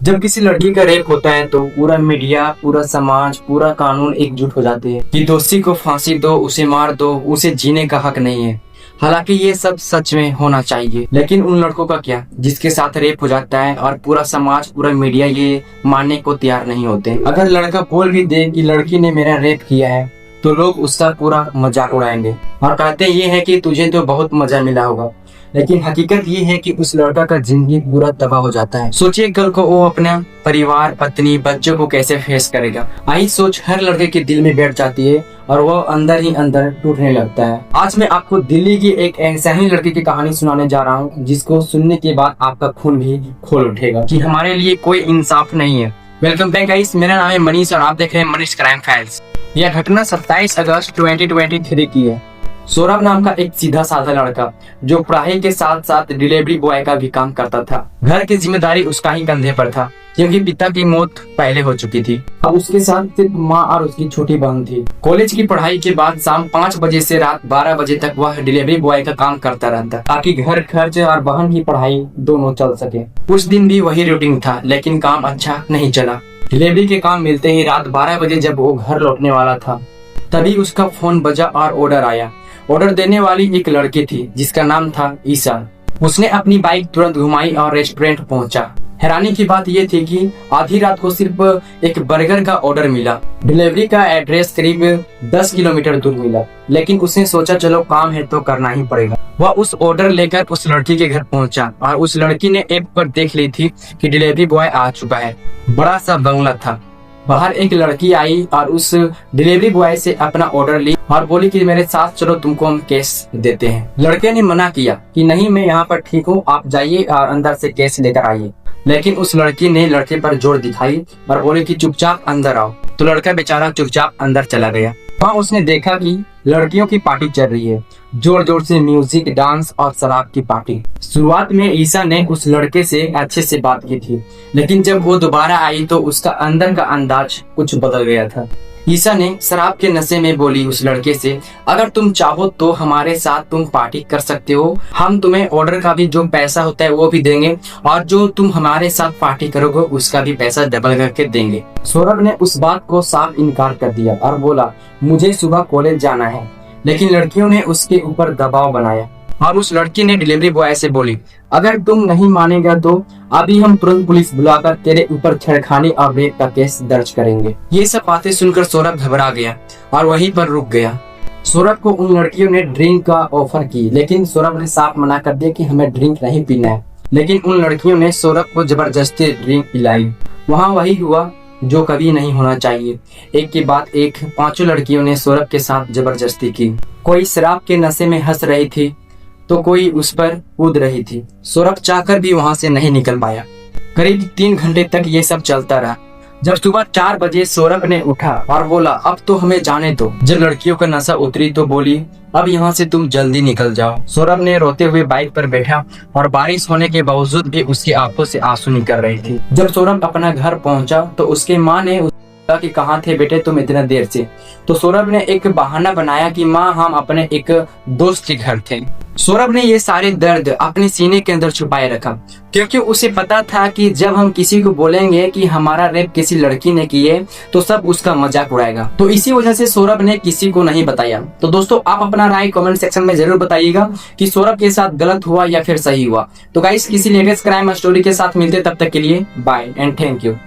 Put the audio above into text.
जब किसी लड़की का रेप होता है तो पूरा मीडिया, पूरा समाज, पूरा कानून एकजुट हो जाते हैं कि दोषी को फांसी दो, उसे मार दो, उसे जीने का हक नहीं है। हालांकि ये सब सच में होना चाहिए, लेकिन उन लड़कों का क्या जिसके साथ रेप हो जाता है और पूरा समाज, पूरा मीडिया ये मानने को तैयार नहीं होते। अगर लड़का बोल भी दे कि लड़की ने मेरा रेप किया है तो लोग उसका पूरा मजाक उड़ाएंगे और कहते ये है कि तुझे तो बहुत मजा मिला होगा, लेकिन हकीकत ये है कि उस लड़का का जिंदगी पूरा तबाह हो जाता है। सोचिए कल को वो अपना परिवार, पत्नी, बच्चों को कैसे फेस करेगा। आई सोच हर लड़के के दिल में बैठ जाती है और वो अंदर ही अंदर टूटने लगता है। आज मैं आपको दिल्ली की एक ऐसा ही लड़की की कहानी सुनाने जा रहा हूँ जिसको सुनने के बाद आपका खून भी खोल उठेगा कि हमारे लिए कोई इंसाफ नहीं है। वेलकम बैक गाइस, मेरा नाम है मनीष और आप देख रहे हैं मनीष क्राइम फाइल्स। यह घटना 27 अगस्त 2023 की है। सौरभ नाम का एक सीधा साधा लड़का जो पढ़ाई के साथ साथ डिलीवरी बॉय का भी काम करता था। घर की जिम्मेदारी उसका ही कंधे पर था क्योंकि पिता की मौत पहले हो चुकी थी। अब उसके साथ सिर्फ माँ और उसकी छोटी बहन थी। कॉलेज की पढ़ाई के बाद शाम 5 बजे से रात 12 बजे तक वह डिलीवरी बॉय का काम करता रहता ताकि घर खर्च और बहन की पढ़ाई दोनों चल सके। उस दिन भी वही रूटीन था, लेकिन काम अच्छा नहीं चला। डिलीवरी के काम मिलते ही रात 12 बजे जब वो घर लौटने वाला था तभी उसका फोन बजा और ऑर्डर आया। ऑर्डर देने वाली एक लड़की थी जिसका नाम था ईशा। उसने अपनी बाइक तुरंत घुमाई और रेस्टोरेंट पहुंचा। हैरानी की बात यह थी कि आधी रात को सिर्फ एक बर्गर का ऑर्डर मिला। डिलीवरी का एड्रेस करीब 10 किलोमीटर दूर मिला, लेकिन उसने सोचा चलो काम है तो करना ही पड़ेगा। वह उस ऑर्डर लेकर उस लड़की के घर पहुंचा और उस लड़की ने ऐप पर देख ली थी कि डिलीवरी बॉय आ चुका है। बड़ा सा बंगला था। बाहर एक लड़की आई और उस डिलीवरी बॉय से अपना ऑर्डर ली और बोली कि मेरे साथ चलो, तुमको हम कैश देते हैं। लड़के ने मना किया कि नहीं, मैं यहाँ पर ठीक हूँ, आप जाइए और अंदर से कैश लेकर आइए। लेकिन उस लड़की ने लड़के पर जोर दिखाई और बोली कि चुपचाप अंदर आओ। तो लड़का बेचारा चुपचाप अंदर चला गया। वहाँ उसने देखा कि लड़कियों की पार्टी चल रही है, जोर जोर से म्यूजिक, डांस और शराब की पार्टी। शुरुआत में ईशा ने उस लड़के से अच्छे से बात की थी, लेकिन जब वो दोबारा आई तो उसका अंदर का अंदाज कुछ बदल गया था। ईशा ने शराब के नशे में बोली उस लड़के से, अगर तुम चाहो तो हमारे साथ तुम पार्टी कर सकते हो, हम तुम्हें ऑर्डर का भी जो पैसा होता है वो भी देंगे और जो तुम हमारे साथ पार्टी करोगे उसका भी पैसा डबल करके देंगे। सौरभ ने उस बात को साफ इनकार कर दिया और बोला मुझे सुबह कॉलेज जाना है, लेकिन लड़कियों ने उसके ऊपर दबाव बनाया और उस लड़की ने डिलीवरी बॉय से बोली अगर तुम नहीं मानेगा तो अभी हम तुरंत पुलिस बुलाकर तेरे ऊपर छेड़खानी और रेप का केस दर्ज करेंगे। ये सब बातें सुनकर सौरभ घबरा गया और वहीं पर रुक गया। सौरभ को उन लड़कियों ने ड्रिंक का ऑफर की, लेकिन सौरभ ने साफ मना कर दिया कि हमें ड्रिंक नहीं पीना है। लेकिन उन लड़कियों ने सौरभ को जबरदस्ती ड्रिंक पिलाई। वहाँ वही हुआ जो कभी नहीं होना चाहिए। एक के बाद एक 5 लड़कियों ने सौरभ के साथ जबरदस्ती की। कोई शराब के नशे में हंस रही थी तो कोई उस पर कूद रही थी। सौरभ चाहकर भी वहां से नहीं निकल पाया। करीब 3 घंटे तक ये सब चलता रहा। जब सुबह 4 बजे सौरभ ने उठा और बोला अब तो हमें जाने दो। जब लड़कियों का नशा उतरी तो बोली अब यहाँ से तुम जल्दी निकल जाओ। सौरभ ने रोते हुए बाइक पर बैठा और बारिश होने के बावजूद भी उसकी आंखों से आंसू निकल रही थी। जब सौरभ अपना घर पहुंचा तो उसके माँ ने कि कहाँ थे बेटे तुम इतना देर से। तो सौरभ ने एक बहाना बनाया कि माँ हम अपने एक दोस्त के घर थे। सौरभ ने ये सारे दर्द अपने सीने के अंदर छुपाए रखा क्योंकि उसे पता था कि जब हम किसी को बोलेंगे कि हमारा रेप किसी लड़की ने किए तो सब उसका मजाक उड़ाएगा। तो इसी वजह से सौरभ ने किसी को नहीं बताया। तो दोस्तों आप अपना राय कमेंट सेक्शन में जरूर बताइएगा कि सौरभ के साथ गलत हुआ या फिर सही हुआ। तो गाइस किसी लेटेस्ट क्राइम स्टोरी के साथ मिलते तब तक के लिए बाय एंड थैंक यू।